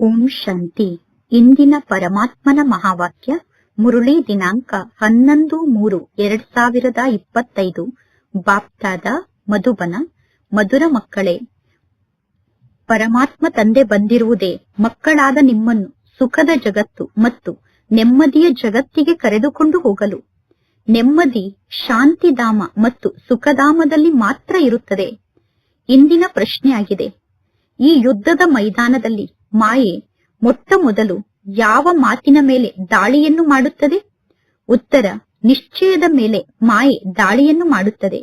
ಓಂ ಶಾಂತಿ. ಇಂದಿನ ಪರಮಾತ್ಮನ ಮಹಾವಾಕ್ಯ ಮುರುಳಿ ದಿನಾಂಕ 11/3/2025. ಬಾಪ್ತಾದ ಮಧುಬನ. ಮಧುರ ಮಕ್ಕಳೇ, ಪರಮಾತ್ಮ ತಂದೆ ಬಂದಿರುವುದೇ ಮಕ್ಕಳಾದ ನಿಮ್ಮನ್ನು ಸುಖದ ಜಗತ್ತು ಮತ್ತು ನೆಮ್ಮದಿಯ ಜಗತ್ತಿಗೆ ಕರೆದುಕೊಂಡು ಹೋಗಲು. ನೆಮ್ಮದಿ ಶಾಂತಿಧಾಮ ಮತ್ತು ಸುಖಧಾಮದಲ್ಲಿ ಮಾತ್ರ ಇರುತ್ತದೆ. ಇಂದಿನ ಪ್ರಶ್ನೆಯಾಗಿದೆ, ಈ ಯುದ್ಧದ ಮೈದಾನದಲ್ಲಿ ಮಾಯೆ ಮೊಟ್ಟ ಮೊದಲು ಯಾವ ಮಾತಿನ ಮೇಲೆ ದಾಳಿಯನ್ನು ಮಾಡುತ್ತದೆ? ಉತ್ತರ, ನಿಶ್ಚಯದ ಮೇಲೆ ಮಾಯೆ ದಾಳಿಯನ್ನು ಮಾಡುತ್ತದೆ.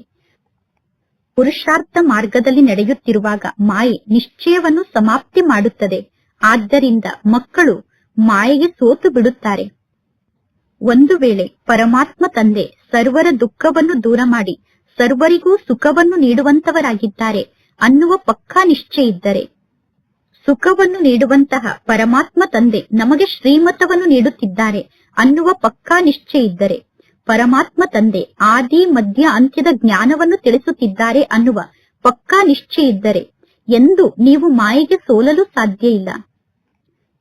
ಪುರುಷಾರ್ಥ ಮಾರ್ಗದಲ್ಲಿ ನಡೆಯುತ್ತಿರುವಾಗ ಮಾಯೆ ನಿಶ್ಚಯವನ್ನು ಸಮಾಪ್ತಿ ಮಾಡುತ್ತದೆ. ಆದ್ದರಿಂದ ಮಕ್ಕಳು ಮಾಯೆಗೆ ಸೋತು ಬಿಡುತ್ತಾರೆ. ಒಂದು ವೇಳೆ ಪರಮಾತ್ಮ ತಂದೆ ಸರ್ವರ ದುಃಖವನ್ನು ದೂರ ಮಾಡಿ ಸರ್ವರಿಗೂ ಸುಖವನ್ನು ನೀಡುವಂತವರಾಗಿದ್ದಾರೆ ಅನ್ನುವ ಪಕ್ಕಾ ನಿಶ್ಚಯ ಇದ್ದರೆ, ಸುಖವನ್ನು ನೀಡುವಂತಹ ಪರಮಾತ್ಮ ತಂದೆ ನಮಗೆ ಶ್ರೀಮತವನ್ನು ನೀಡುತ್ತಿದ್ದಾರೆ ಅನ್ನುವ ಪಕ್ಕಾ ನಿಶ್ಚಯ ಇದ್ದರೆ, ಪರಮಾತ್ಮ ತಂದೆ ಆದಿ ಮಧ್ಯ ಅಂತ್ಯದ ಜ್ಞಾನವನ್ನು ತಿಳಿಸುತ್ತಿದ್ದಾರೆ ಅನ್ನುವ ಪಕ್ಕಾ ನಿಶ್ಚಯ ಇದ್ದರೆ, ಎಂದು ನೀವು ಮಾಯೆಗೆ ಸೋಲಲು ಸಾಧ್ಯ ಇಲ್ಲ.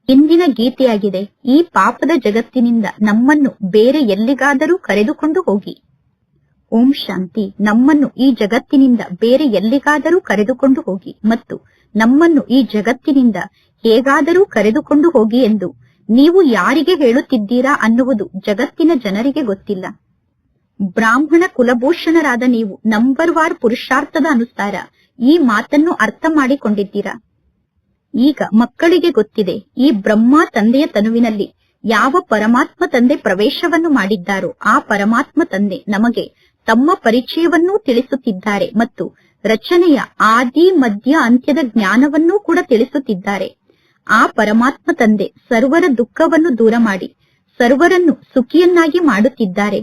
ಇಂದಿನ ಗೀತೆಯಾಗಿದೆ, ಈ ಪಾಪದ ಜಗತ್ತಿನಿಂದ ನಮ್ಮನ್ನು ಬೇರೆ ಎಲ್ಲಿಗಾದರೂ ಕರೆದುಕೊಂಡು ಹೋಗಿ. ಓಂ ಶಾಂತಿ. ನಮ್ಮನ್ನು ಈ ಜಗತ್ತಿನಿಂದ ಬೇರೆ ಎಲ್ಲಿಗಾದರೂ ಕರೆದುಕೊಂಡು ಹೋಗಿ ಮತ್ತು ನಮ್ಮನ್ನು ಈ ಜಗತ್ತಿನಿಂದ ಹೇಗಾದರೂ ಕರೆದುಕೊಂಡು ಹೋಗಿ ಎಂದು ನೀವು ಯಾರಿಗೆ ಹೇಳುತ್ತಿದ್ದೀರಾ ಅನ್ನುವುದು ಜಗತ್ತಿನ ಜನರಿಗೆ ಗೊತ್ತಿಲ್ಲ. ಬ್ರಾಹ್ಮಣ ಕುಲಭೂಷಣರಾದ ನೀವು ನಂಬರ್ ವಾರ್ ಪುರುಷಾರ್ಥದ ಅನುಸಾರ ಈ ಮಾತನ್ನು ಅರ್ಥ ಮಾಡಿಕೊಂಡಿದ್ದೀರಾ. ಈಗ ಮಕ್ಕಳಿಗೆ ಗೊತ್ತಿದೆ, ಈ ಬ್ರಹ್ಮ ತಂದೆಯ ತನುವಿನಲ್ಲಿ ಯಾವ ಪರಮಾತ್ಮ ತಂದೆ ಪ್ರವೇಶವನ್ನು ಮಾಡಿದ್ದಾರೋ ಆ ಪರಮಾತ್ಮ ತಂದೆ ನಮಗೆ ತಮ್ಮ ಪರಿಚಯವನ್ನೂ ತಿಳಿಸುತ್ತಿದ್ದಾರೆ ಮತ್ತು ರಚನೆಯ ಆದಿ ಮಧ್ಯ ಅಂತ್ಯದ ಜ್ಞಾನವನ್ನೂ ಕೂಡ ತಿಳಿಸುತ್ತಿದ್ದಾರೆ. ಆ ಪರಮಾತ್ಮ ತಂದೆ ಸರ್ವರ ದುಃಖವನ್ನು ದೂರ ಮಾಡಿ ಸರ್ವರನ್ನು ಸುಖಿಯನ್ನಾಗಿ ಮಾಡುತ್ತಿದ್ದಾರೆ.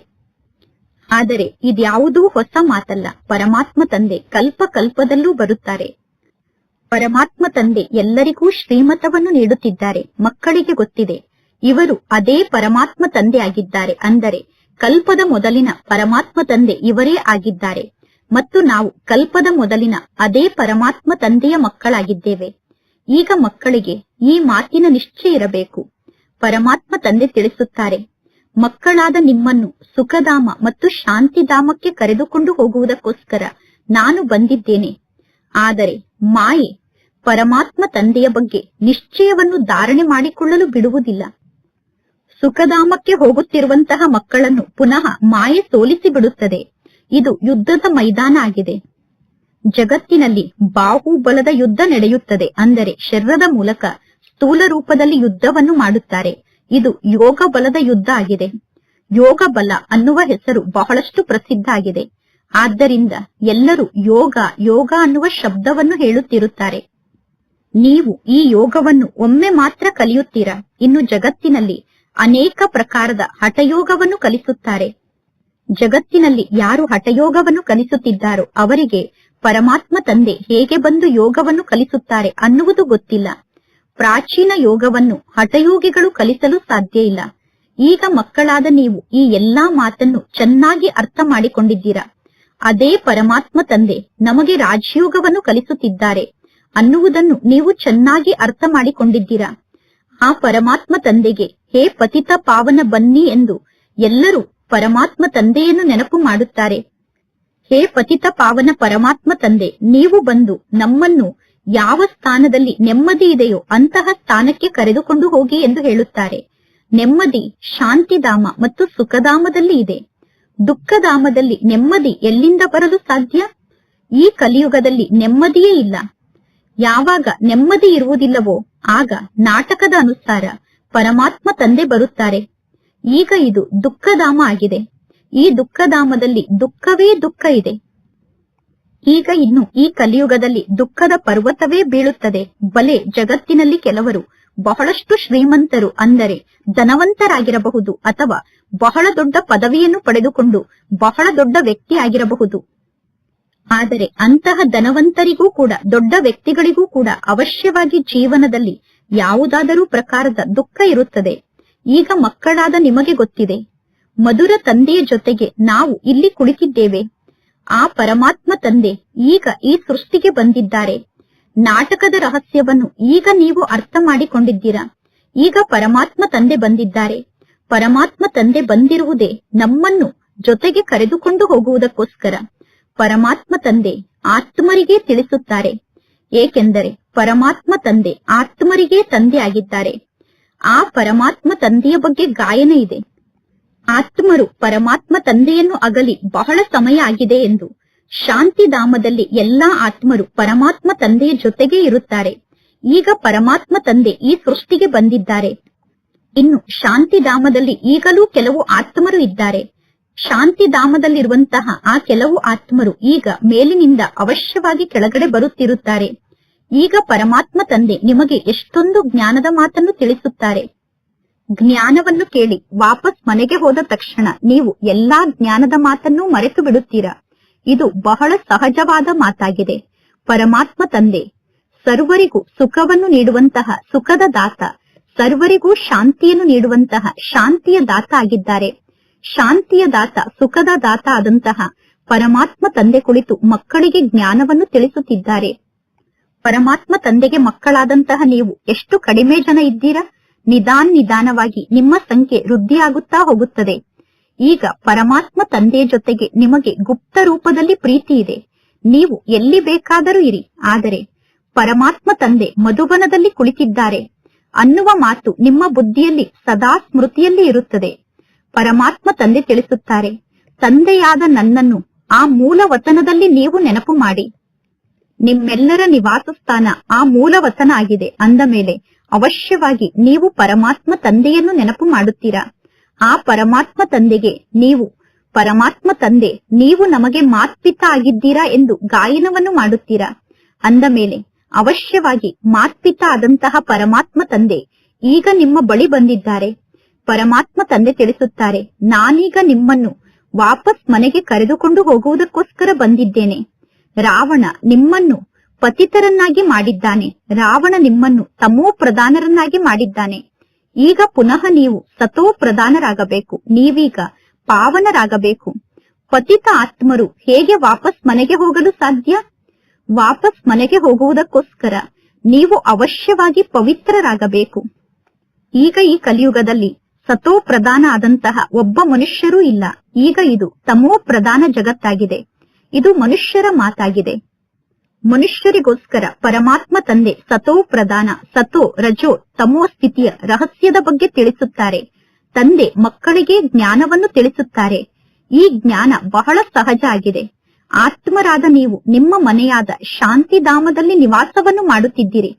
ಆದರೆ ಇದ್ಯಾವುದೂ ಹೊಸ ಮಾತಲ್ಲ. ಪರಮಾತ್ಮ ತಂದೆ ಕಲ್ಪ ಕಲ್ಪದಲ್ಲೂ ಬರುತ್ತಾರೆ. ಪರಮಾತ್ಮ ತಂದೆ ಎಲ್ಲರಿಗೂ ಶ್ರೀಮತವನ್ನು ನೀಡುತ್ತಿದ್ದಾರೆ. ಮಕ್ಕಳಿಗೆ ಗೊತ್ತಿದೆ, ಇವರು ಅದೇ ಪರಮಾತ್ಮ ತಂದೆ ಆಗಿದ್ದಾರೆ. ಅಂದರೆ ಕಲ್ಪದ ಮೊದಲಿನ ಪರಮಾತ್ಮ ತಂದೆ ಇವರೇ ಆಗಿದ್ದಾರೆ ಮತ್ತು ನಾವು ಕಲ್ಪದ ಮೊದಲಿನ ಅದೇ ಪರಮಾತ್ಮ ತಂದೆಯ ಮಕ್ಕಳಾಗಿದ್ದೇವೆ. ಈಗ ಮಕ್ಕಳಿಗೆ ಈ ಮಾತಿನ ನಿಶ್ಚಯ ಇರಬೇಕು. ಪರಮಾತ್ಮ ತಂದೆ ತಿಳಿಸುತ್ತಾರೆ, ಮಕ್ಕಳಾದ ನಿಮ್ಮನ್ನು ಸುಖಧಾಮ ಮತ್ತು ಶಾಂತಿಧಾಮಕ್ಕೆ ಕರೆದುಕೊಂಡು ಹೋಗುವುದಕ್ಕೋಸ್ಕರ ನಾನು ಬಂದಿದ್ದೇನೆ. ಆದರೆ ಮಾಯೆ ಪರಮಾತ್ಮ ತಂದೆಯ ಬಗ್ಗೆ ನಿಶ್ಚಯವನ್ನು ಧಾರಣೆ ಮಾಡಿಕೊಳ್ಳಲು ಬಿಡುವುದಿಲ್ಲ. ಸುಖಧಾಮಕ್ಕೆ ಹೋಗುತ್ತಿರುವಂತಹ ಮಕ್ಕಳನ್ನು ಪುನಃ ಮಾಯೆ ಸೋಲಿಸಿ ಬಿಡುತ್ತದೆ. ಇದು ಯುದ್ಧದ ಮೈದಾನ ಆಗಿದೆ. ಜಗತ್ತಿನಲ್ಲಿ ಬಾಹುಬಲದ ಯುದ್ಧ ನಡೆಯುತ್ತದೆ. ಅಂದರೆ ಶರೀರದ ಮೂಲಕ ಸ್ಥೂಲ ರೂಪದಲ್ಲಿ ಯುದ್ಧವನ್ನು ಮಾಡುತ್ತಾರೆ. ಇದು ಯೋಗ ಬಲದ ಯುದ್ಧ ಆಗಿದೆ. ಯೋಗ ಬಲ ಅನ್ನುವ ಹೆಸರು ಬಹಳಷ್ಟು ಪ್ರಸಿದ್ಧ ಆಗಿದೆ. ಆದ್ದರಿಂದ ಎಲ್ಲರೂ ಯೋಗ ಯೋಗ ಅನ್ನುವ ಶಬ್ದವನ್ನು ಹೇಳುತ್ತಿರುತ್ತಾರೆ. ನೀವು ಈ ಯೋಗವನ್ನು ಒಮ್ಮೆ ಮಾತ್ರ ಕಲಿಯುತ್ತೀರಾ. ಇನ್ನು ಜಗತ್ತಿನಲ್ಲಿ ಅನೇಕ ಪ್ರಕಾರದ ಹಠಯೋಗವನ್ನು ಕಲಿಸುತ್ತಾರೆ. ಜಗತ್ತಿನಲ್ಲಿ ಯಾರು ಹಠಯೋಗವನ್ನು ಕಲಿಸುತ್ತಿದ್ದಾರೋ ಅವರಿಗೆ ಪರಮಾತ್ಮ ತಂದೆ ಹೇಗೆ ಬಂದು ಯೋಗವನ್ನು ಕಲಿಸುತ್ತಾರೆ ಅನ್ನುವುದು ಗೊತ್ತಿಲ್ಲ. ಪ್ರಾಚೀನ ಯೋಗವನ್ನು ಹಠಯೋಗಿಗಳು ಕಲಿಸಲು ಸಾಧ್ಯ ಇಲ್ಲ. ಈಗ ಮಕ್ಕಳಾದ ನೀವು ಈ ಎಲ್ಲಾ ಮಾತನ್ನು ಚೆನ್ನಾಗಿ ಅರ್ಥ ಮಾಡಿಕೊಂಡಿದ್ದೀರಾ. ಅದೇ ಪರಮಾತ್ಮ ತಂದೆ ನಮಗೆ ರಾಜಯೋಗವನ್ನು ಕಲಿಸುತ್ತಿದ್ದಾರೆ ಅನ್ನುವುದನ್ನು ನೀವು ಚೆನ್ನಾಗಿ ಅರ್ಥ ಮಾಡಿಕೊಂಡಿದ್ದೀರಾ. ಆ ಪರಮಾತ್ಮ ತಂದೆಗೆ ಹೇ ಪತಿತ ಪಾವನ ಬನ್ನಿ ಎಂದು ಎಲ್ಲರೂ ಪರಮಾತ್ಮ ತಂದೆಯನ್ನು ನೆನಪು ಮಾಡುತ್ತಾರೆ. ಹೇ ಪತಿತ ಪಾವನ ಪರಮಾತ್ಮ ತಂದೆ, ನೀವು ಬಂದು ನಮ್ಮನ್ನು ಯಾವ ಸ್ಥಾನದಲ್ಲಿ ನೆಮ್ಮದಿ ಇದೆಯೋ ಅಂತಹ ಸ್ಥಾನಕ್ಕೆ ಕರೆದುಕೊಂಡು ಹೋಗಿ ಎಂದು ಹೇಳುತ್ತಾರೆ. ನೆಮ್ಮದಿ ಶಾಂತಿಧಾಮ ಮತ್ತು ಸುಖಧಾಮದಲ್ಲಿ ಇದೆ. ದುಃಖಧಾಮದಲ್ಲಿ ನೆಮ್ಮದಿ ಎಲ್ಲಿಂದ ಬರಲು ಸಾಧ್ಯ? ಈ ಕಲಿಯುಗದಲ್ಲಿ ನೆಮ್ಮದಿಯೇ ಇಲ್ಲ. ಯಾವಾಗ ನೆಮ್ಮದಿ ಇರುವುದಿಲ್ಲವೋ ಆಗ ನಾಟಕದ ಅನುಸಾರ ಪರಮಾತ್ಮ ತಂದೆ ಬರುತ್ತಾರೆ. ಈಗ ಇದು ದುಃಖಧಾಮ ಆಗಿದೆ. ಈ ದುಃಖಧಾಮದಲ್ಲಿ ದುಃಖವೇ ದುಃಖ ಇದೆ. ಈಗ ಇನ್ನು ಈ ಕಲಿಯುಗದಲ್ಲಿ ದುಃಖದ ಪರ್ವತವೇ ಬೀಳುತ್ತದೆ. ಬಲೆ ಜಗತ್ತಿನಲ್ಲಿ ಕೆಲವರು ಬಹಳಷ್ಟು ಶ್ರೀಮಂತರು, ಅಂದರೆ ಧನವಂತರಾಗಿರಬಹುದು ಅಥವಾ ಬಹಳ ದೊಡ್ಡ ಪದವಿಯನ್ನು ಪಡೆದುಕೊಂಡು ಬಹಳ ದೊಡ್ಡ ವ್ಯಕ್ತಿ ಆಗಿರಬಹುದು. ಆದರೆ ಅಂತಹ ಧನವಂತರಿಗೂ ಕೂಡ ದೊಡ್ಡ ವ್ಯಕ್ತಿಗಳಿಗೂ ಕೂಡ ಅವಶ್ಯವಾಗಿ ಜೀವನದಲ್ಲಿ ಯಾವುದಾದರೂ ಪ್ರಕಾರದ ದುಃಖ ಇರುತ್ತದೆ. ಈಗ ಮಕ್ಕಳಾದ ನಿಮಗೆ ಗೊತ್ತಿದೆ, ಮಧುರ ತಂದೆಯ ಜೊತೆಗೆ ನಾವು ಇಲ್ಲಿ ಕುಳಿತಿದ್ದೇವೆ. ಆ ಪರಮಾತ್ಮ ತಂದೆ ಈಗ ಈ ಸೃಷ್ಟಿಗೆ ಬಂದಿದ್ದಾರೆ. ನಾಟಕದ ರಹಸ್ಯವನ್ನು ಈಗ ನೀವು ಅರ್ಥ ಮಾಡಿಕೊಂಡಿದ್ದೀರಾ. ಈಗ ಪರಮಾತ್ಮ ತಂದೆ ಬಂದಿದ್ದಾರೆ. ಪರಮಾತ್ಮ ತಂದೆ ಬಂದಿರುವುದೇ ನಮ್ಮನ್ನು ಜೊತೆಗೆ ಕರೆದುಕೊಂಡು ಹೋಗುವುದಕ್ಕೋಸ್ಕರ. ಪರಮಾತ್ಮ ತಂದೆ ಆತ್ಮರಿಗೆ ತಿಳಿಸುತ್ತಾರೆ, ಏಕೆಂದರೆ ಪರಮಾತ್ಮ ತಂದೆ ಆತ್ಮರಿಗೆ ತಂದೆ ಆಗಿದ್ದಾರೆ. ಆ ಪರಮಾತ್ಮ ತಂದೆಯ ಬಗ್ಗೆ ಗಾಯನ ಇದೆ. ಆತ್ಮರು ಪರಮಾತ್ಮ ತಂದೆಯನ್ನು ಅಗಲಿ ಬಹಳ ಸಮಯ ಆಗಿದೆ ಎಂದು. ಶಾಂತಿಧಾಮದಲ್ಲಿ ಎಲ್ಲಾ ಆತ್ಮರು ಪರಮಾತ್ಮ ತಂದೆಯ ಜೊತೆಗೆ ಇರುತ್ತಾರೆ. ಈಗ ಪರಮಾತ್ಮ ತಂದೆ ಈ ಸೃಷ್ಟಿಗೆ ಬಂದಿದ್ದಾರೆ. ಇನ್ನು ಶಾಂತಿಧಾಮದಲ್ಲಿ ಈಗಲೂ ಕೆಲವು ಆತ್ಮರು ಇದ್ದಾರೆ. ಶಾಂತಿಧಾಮದಲ್ಲಿರುವಂತಹ ಆ ಕೆಲವು ಆತ್ಮರು ಈಗ ಮೇಲಿನಿಂದ ಅವಶ್ಯವಾಗಿ ಕೆಳಗಡೆ ಬರುತ್ತಿರುತ್ತಾರೆ. ಈಗ ಪರಮಾತ್ಮ ತಂದೆ ನಿಮಗೆ ಎಷ್ಟೊಂದು ಜ್ಞಾನದ ಮಾತನ್ನು ತಿಳಿಸುತ್ತಾರೆ. ಜ್ಞಾನವನ್ನು ಕೇಳಿ ವಾಪಸ್ ಮನೆಗೆ ಹೋದ ತಕ್ಷಣ ನೀವು ಎಲ್ಲಾ ಜ್ಞಾನದ ಮಾತನ್ನು ಮರೆತು ಬಿಡುತ್ತೀರಾ. ಇದು ಬಹಳ ಸಹಜವಾದ ಮಾತಾಗಿದೆ. ಪರಮಾತ್ಮ ತಂದೆ ಸರ್ವರಿಗೂ ಸುಖವನ್ನು ನೀಡುವಂತಹ ಸುಖದ ದಾತ, ಸರ್ವರಿಗೂ ಶಾಂತಿಯನ್ನು ನೀಡುವಂತಹ ಶಾಂತಿಯ ದಾತ ಆಗಿದ್ದಾರೆ. ಶಾಂತಿಯ ದಾತ, ಸುಖದ ದಾತ ಆದಂತಹ ಪರಮಾತ್ಮ ತಂದೆ ಕುಳಿತು ಮಕ್ಕಳಿಗೆ ಜ್ಞಾನವನ್ನು ತಿಳಿಸುತ್ತಿದ್ದಾರೆ. ಪರಮಾತ್ಮ ತಂದೆಗೆ ಮಕ್ಕಳಾದಂತಹ ನೀವು ಎಷ್ಟು ಕಡಿಮೆ ಜನ ಇದ್ದೀರಾ. ನಿಧಾನವಾಗಿ ನಿಮ್ಮ ಸಂಖ್ಯೆ ವೃದ್ಧಿಯಾಗುತ್ತಾ ಹೋಗುತ್ತದೆ. ಈಗ ಪರಮಾತ್ಮ ತಂದೆಯ ಜೊತೆಗೆ ನಿಮಗೆ ಗುಪ್ತ ರೂಪದಲ್ಲಿ ಪ್ರೀತಿ ಇದೆ. ನೀವು ಎಲ್ಲಿ ಬೇಕಾದರೂ ಇರಿ, ಆದರೆ ಪರಮಾತ್ಮ ತಂದೆ ಮಧುಬನದಲ್ಲಿ ಕುಳಿತಿದ್ದಾರೆ ಅನ್ನುವ ಮಾತು ನಿಮ್ಮ ಬುದ್ಧಿಯಲ್ಲಿ ಸದಾ ಸ್ಮೃತಿಯಲ್ಲಿ ಇರುತ್ತದೆ. ಪರಮಾತ್ಮ ತಂದೆ ತಿಳಿಸುತ್ತಾರೆ, ತಂದೆಯಾದ ನನ್ನನ್ನು ಆ ಮೂಲ ವತನದಲ್ಲಿ ನೀವು ನೆನಪು ಮಾಡಿ. ನಿಮ್ಮೆಲ್ಲರ ನಿವಾಸ ಸ್ಥಾನ ಆ ಮೂಲ ವತನ ಆಗಿದೆ ಅಂದ ಮೇಲೆ ಅವಶ್ಯವಾಗಿ ನೀವು ಪರಮಾತ್ಮ ತಂದೆಯನ್ನು ನೆನಪು ಮಾಡುತ್ತೀರಾ. ಆ ಪರಮಾತ್ಮ ತಂದೆಗೆ ನೀವು ಪರಮಾತ್ಮ ತಂದೆ ನೀವು ನಮಗೆ ಮಾತ್ಪಿತಾ ಆಗಿದ್ದೀರಾ ಎಂದು ಗಾಯನವನ್ನು ಮಾಡುತ್ತೀರಾ. ಅಂದ ಮೇಲೆ ಅವಶ್ಯವಾಗಿ ಮಾತ್ಪಿತಾ ಆದಂತಹ ಪರಮಾತ್ಮ ತಂದೆ ಈಗ ನಿಮ್ಮ ಬಳಿ ಬಂದಿದ್ದಾರೆ. ಪರಮಾತ್ಮ ತಂದೆ ತಿಳಿಸುತ್ತಾರೆ, ನಾನೀಗ ನಿಮ್ಮನ್ನು ವಾಪಸ್ ಮನೆಗೆ ಕರೆದುಕೊಂಡು ಹೋಗುವುದಕ್ಕೋಸ್ಕರ ಬಂದಿದ್ದೇನೆ. ರಾವಣ ನಿಮ್ಮನ್ನು ಪತಿತರನ್ನಾಗಿ ಮಾಡಿದ್ದಾನೆ. ರಾವಣ ನಿಮ್ಮನ್ನು ತಮೋ ಪ್ರಧಾನರನ್ನಾಗಿ ಮಾಡಿದ್ದಾನೆ. ಈಗ ಪುನಃ ನೀವು ಸತೋ ಪ್ರಧಾನರಾಗಬೇಕು. ನೀವೀಗ ಪಾವನರಾಗಬೇಕು. ಪತಿತ ಆತ್ಮರು ಹೇಗೆ ವಾಪಸ್ ಮನೆಗೆ ಹೋಗಲು ಸಾಧ್ಯ? ವಾಪಸ್ ಮನೆಗೆ ಹೋಗುವುದಕ್ಕೋಸ್ಕರ ನೀವು ಅವಶ್ಯವಾಗಿ ಪವಿತ್ರರಾಗಬೇಕು. ಈಗ ಈ ಕಲಿಯುಗದಲ್ಲಿ ಸತೋ ಪ್ರಧಾನ ಆದಂತಹ ಒಬ್ಬ ಮನುಷ್ಯರೂ ಇಲ್ಲ. ಈಗ ಇದು ತಮೋ ಪ್ರಧಾನ ಜಗತ್ತಾಗಿದೆ. ಇದು ಮನುಷ್ಯರ ಮಾತಾಗಿದೆ. ಮನುಷ್ಯರಿಗೋಸ್ಕರ ಪರಮಾತ್ಮ ತಂದೆ ಸತೋ ಪ್ರಧಾನ, ಸತೋ, ರಜೋ, ತಮೋ ಸ್ಥಿತಿಯ ರಹಸ್ಯದ ಬಗ್ಗೆ ತಿಳಿಸುತ್ತಾರೆ. ತಂದೆ ಮಕ್ಕಳಿಗೆ ಜ್ಞಾನವನ್ನು ತಿಳಿಸುತ್ತಾರೆ. ಈ ಜ್ಞಾನ ಬಹಳ ಸಹಜ ಆಗಿದೆ. ಆತ್ಮರಾದ ನೀವು ನಿಮ್ಮ ಮನೆಯಾದ ಶಾಂತಿಧಾಮದಲ್ಲಿ ನಿವಾಸವನ್ನು ಮಾಡುತ್ತಿದ್ದೀರಿ.